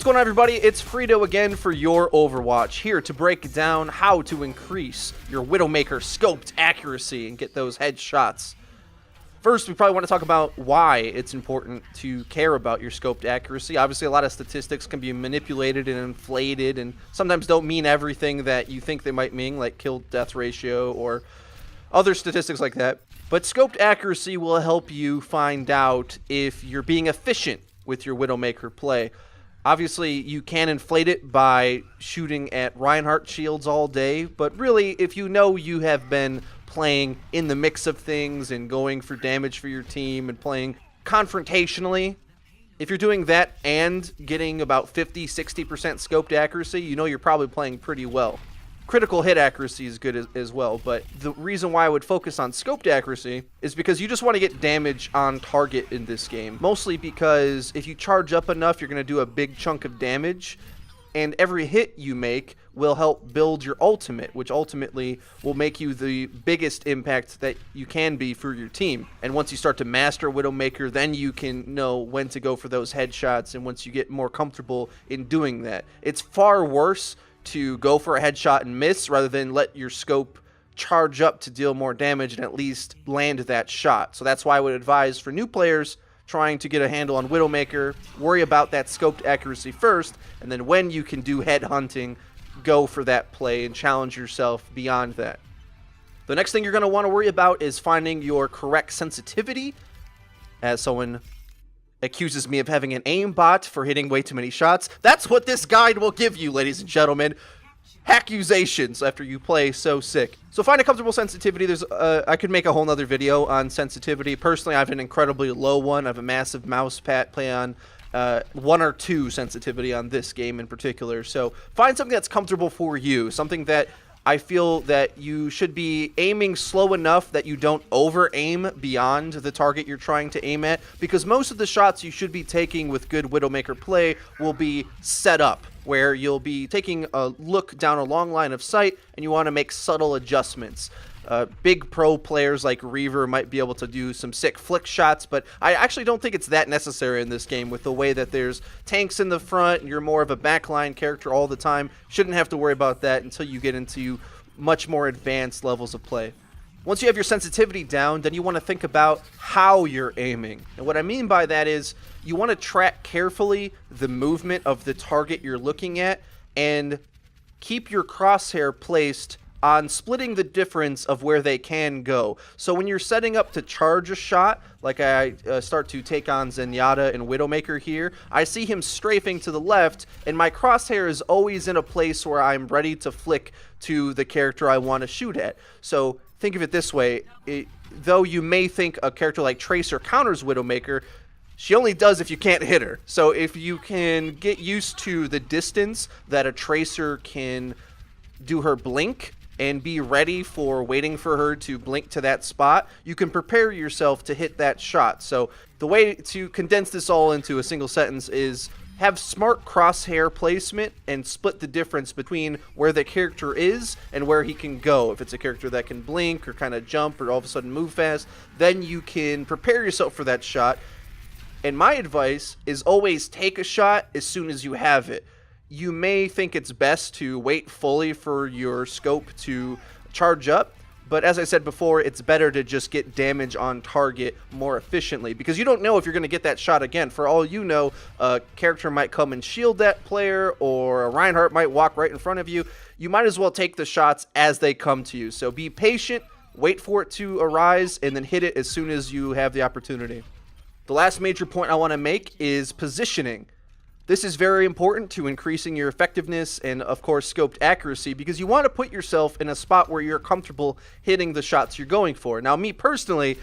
What's going on, everybody? It's Frito again for your Overwatch, here to break down how to increase your Widowmaker scoped accuracy and get those headshots. First, we probably want to talk about why it's important to care about your scoped accuracy. Obviously, a lot of statistics can be manipulated and inflated and sometimes don't mean everything that you think they might mean, like kill-death ratio or other statistics like that. But scoped accuracy will help you find out if you're being efficient with your Widowmaker play. Obviously, you can inflate it by shooting at Reinhardt shields all day, but really, if you know you have been playing in the mix of things and going for damage for your team and playing confrontationally, if you're doing that and getting about 50-60% scoped accuracy, you know you're probably playing pretty well. Critical hit accuracy is good as well, but the reason why I would focus on scoped accuracy is because you just want to get damage on target in this game. Mostly because if you charge up enough, you're going to do a big chunk of damage, and every hit you make will help build your ultimate, which ultimately will make you the biggest impact that you can be for your team. And once you start to master Widowmaker, then you can know when to go for those headshots, and once you get more comfortable in doing that. It's far worse to go for a headshot and miss rather than let your scope charge up to deal more damage and at least land that shot. So that's why I would advise for new players trying to get a handle on Widowmaker, worry about that scoped accuracy first, and then when you can do head hunting, go for that play and challenge yourself beyond that. The next thing you're going to want to worry about is finding your correct sensitivity. As someone accuses me of having an aimbot for hitting way too many shots, that's what this guide will give you, ladies and gentlemen. Accusations after you play so sick. So find a comfortable sensitivity. There's I could make a whole nother video on sensitivity. Personally, I have an incredibly low one. I have a massive mouse pad, play on 1 or 2 sensitivity on this game in particular. So find something that's comfortable for you, something that I feel that you should be aiming slow enough that you don't over-aim beyond the target you're trying to aim at, because most of the shots you should be taking with good Widowmaker play will be set up, where you'll be taking a look down a long line of sight and you want to make subtle adjustments. Big pro players like Reaver might be able to do some sick flick shots, but I actually don't think it's that necessary in this game with the way that there's tanks in the front and you're more of a backline character all the time. Shouldn't have to worry about that until you get into much more advanced levels of play. Once you have your sensitivity down, then you want to think about how you're aiming. And what I mean by that is you want to track carefully the movement of the target you're looking at and keep your crosshair placed on splitting the difference of where they can go. So when you're setting up to charge a shot, like I start to take on Zenyatta and Widowmaker here, I see him strafing to the left, and my crosshair is always in a place where I'm ready to flick to the character I want to shoot at. So think of it this way, though you may think a character like Tracer counters Widowmaker, she only does if you can't hit her. So if you can get used to the distance that a Tracer can do her blink, and be ready for waiting for her to blink to that spot, you can prepare yourself to hit that shot. So the way to condense this all into a single sentence is have smart crosshair placement and split the difference between where the character is and where he can go. If it's a character that can blink or kind of jump or all of a sudden move fast, then you can prepare yourself for that shot. And my advice is always take a shot as soon as you have it. You may think it's best to wait fully for your scope to charge up, but as I said before, it's better to just get damage on target more efficiently, because you don't know if you're going to get that shot again. For all you know, a character might come and shield that player, or a Reinhardt might walk right in front of you. You might as well take the shots as they come to you. So be patient, wait for it to arise, and then hit it as soon as you have the opportunity. The last major point I want to make is positioning. This is very important to increasing your effectiveness and, of course, scoped accuracy, because you want to put yourself in a spot where you're comfortable hitting the shots you're going for. Now, me personally,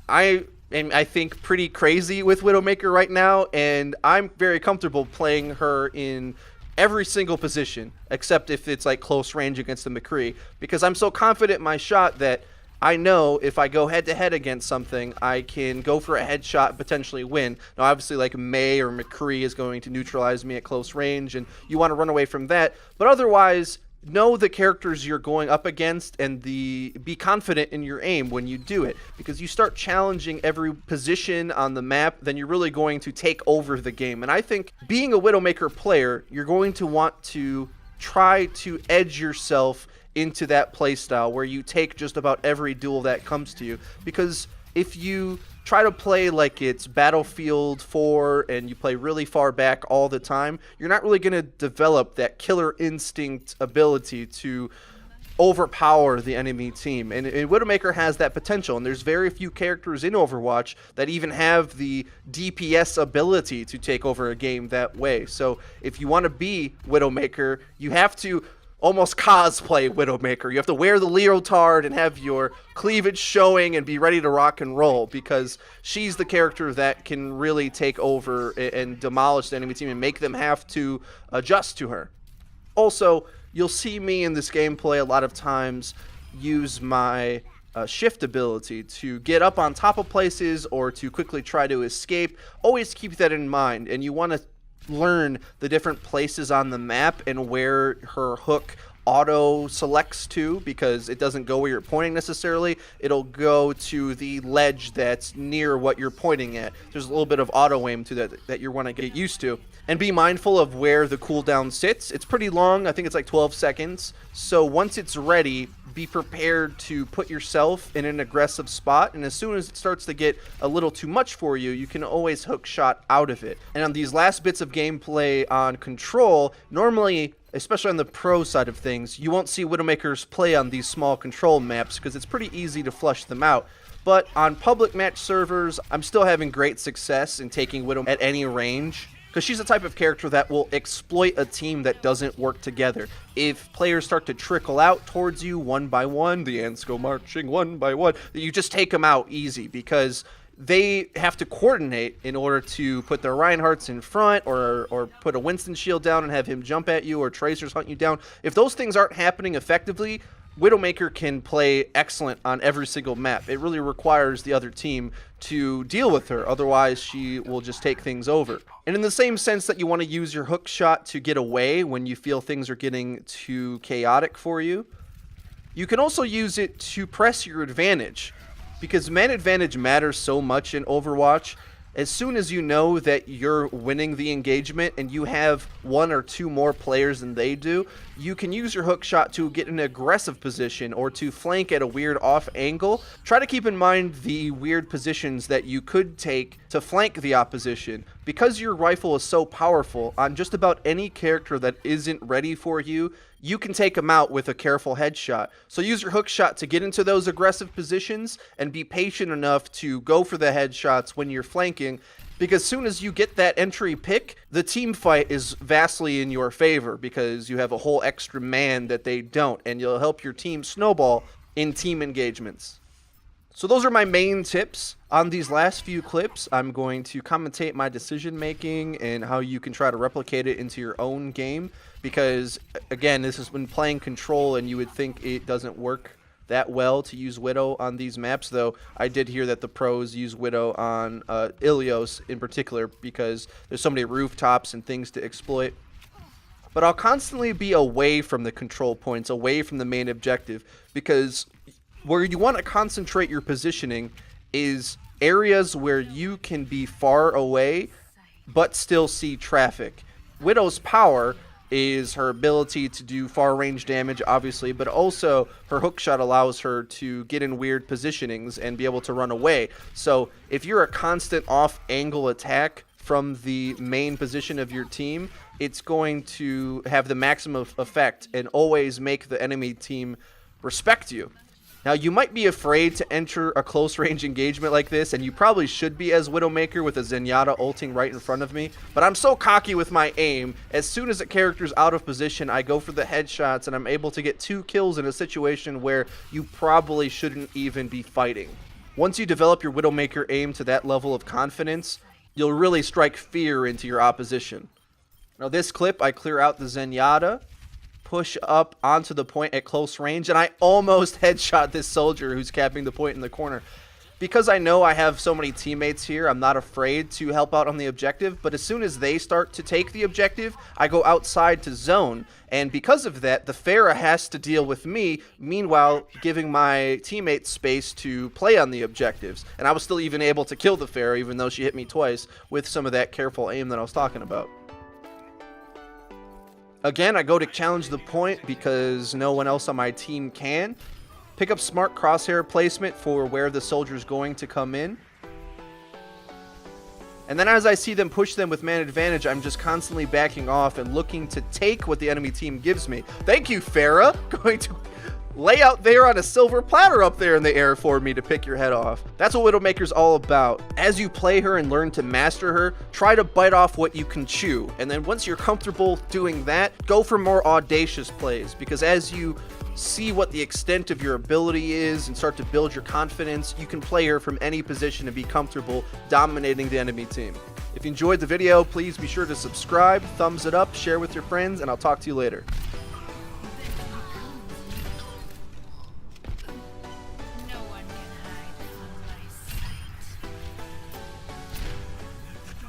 I think pretty crazy with Widowmaker right now, and I'm very comfortable playing her in every single position, except if it's like close range against the McCree, because I'm so confident in my shot that I know if I go head-to-head against something, I can go for a headshot and potentially win. Now, obviously, like May or McCree is going to neutralize me at close range, and you want to run away from that. But otherwise, know the characters you're going up against and be confident in your aim when you do it, because you start challenging every position on the map, then you're really going to take over the game. And I think being a Widowmaker player, you're going to want to try to edge yourself into that playstyle where you take just about every duel that comes to you, because if you try to play like it's Battlefield 4 and you play really far back all the time, you're not really going to develop that killer instinct ability to overpower the enemy team. And Widowmaker has that potential, and there's very few characters in Overwatch that even have the DPS ability to take over a game that way. So if you want to be Widowmaker, you have to almost cosplay Widowmaker. You have to wear the leotard and have your cleavage showing and be ready to rock and roll, because she's the character that can really take over and demolish the enemy team and make them have to adjust to her. Also, you'll see me in this gameplay a lot of times use my shift ability to get up on top of places or to quickly try to escape. Always keep that in mind, and you want to learn the different places on the map and where her hook auto selects to, because it doesn't go where you're pointing necessarily. It'll go to the ledge that's near what you're pointing at. There's a little bit of auto aim to that you want to get used to. And be mindful of where the cooldown sits. It's pretty long. I think it's like 12 seconds. So once it's ready, be prepared to put yourself in an aggressive spot, and as soon as it starts to get a little too much for you, you can always hook shot out of it. And on these last bits of gameplay on Control, normally, especially on the pro side of things, you won't see Widowmakers play on these small Control maps because it's pretty easy to flush them out. But on public match servers, I'm still having great success in taking Widow at any range, because she's the type of character that will exploit a team that doesn't work together. If players start to trickle out towards you one by one, the ants go marching one by one, you just take them out easy, because they have to coordinate in order to put their Reinhardts in front, or put a Winston shield down and have him jump at you, or tracers hunt you down. If those things aren't happening effectively, Widowmaker can play excellent on every single map. It really requires the other team to deal with her, otherwise she will just take things over. And in the same sense that you want to use your hook shot to get away when you feel things are getting too chaotic for you, you can also use it to press your advantage, because man advantage matters so much in Overwatch. As soon as you know that you're winning the engagement and you have one or two more players than they do, you can use your hook shot to get in an aggressive position or to flank at a weird off angle. Try to keep in mind the weird positions that you could take to flank the opposition. Because your rifle is so powerful, on just about any character that isn't ready for you, you can take them out with a careful headshot. So use your hook shot to get into those aggressive positions and be patient enough to go for the headshots when you're flanking, because as soon as you get that entry pick, the team fight is vastly in your favor, because you have a whole extra man that they don't, and you'll help your team snowball in team engagements. So those are my main tips. On these last few clips, I'm going to commentate my decision making and how you can try to replicate it into your own game, because again, this has been playing Control and you would think it doesn't work that well to use Widow on these maps, though I did hear that the pros use Widow on Ilios in particular, because there's so many rooftops and things to exploit. But I'll constantly be away from the control points, away from the main objective, because where you want to concentrate your positioning is areas where you can be far away but still see traffic. Widow's power is her ability to do far range damage, obviously, but also her hookshot allows her to get in weird positionings and be able to run away. So if you're a constant off angle attack from the main position of your team, it's going to have the maximum effect and always make the enemy team respect you. Now, you might be afraid to enter a close-range engagement like this, and you probably should be as Widowmaker with a Zenyatta ulting right in front of me, but I'm so cocky with my aim, as soon as a character's out of position, I go for the headshots, and I'm able to get 2 kills in a situation where you probably shouldn't even be fighting. Once you develop your Widowmaker aim to that level of confidence, you'll really strike fear into your opposition. Now, this clip, I clear out the Zenyatta, push up onto the point at close range, and I almost headshot this soldier who's capping the point in the corner. Because I know I have so many teammates here, I'm not afraid to help out on the objective, but as soon as they start to take the objective, I go outside to zone, and because of that, the Pharah has to deal with me, meanwhile giving my teammates space to play on the objectives. And I was still even able to kill the Pharah, even though she hit me twice, with some of that careful aim that I was talking about. Again, I go to challenge the point because no one else on my team can. Pick up smart crosshair placement for where the soldier's going to come in. And then as I see them push them with man advantage, I'm just constantly backing off and looking to take what the enemy team gives me. Thank you, Pharah. Going to lay out there on a silver platter up there in the air for me to pick your head off. That's what Widowmaker's all about. As you play her and learn to master her, try to bite off what you can chew. And then once you're comfortable doing that, go for more audacious plays. Because as you see what the extent of your ability is and start to build your confidence, you can play her from any position and be comfortable dominating the enemy team. If you enjoyed the video, please be sure to subscribe, thumbs it up, share with your friends, and I'll talk to you later.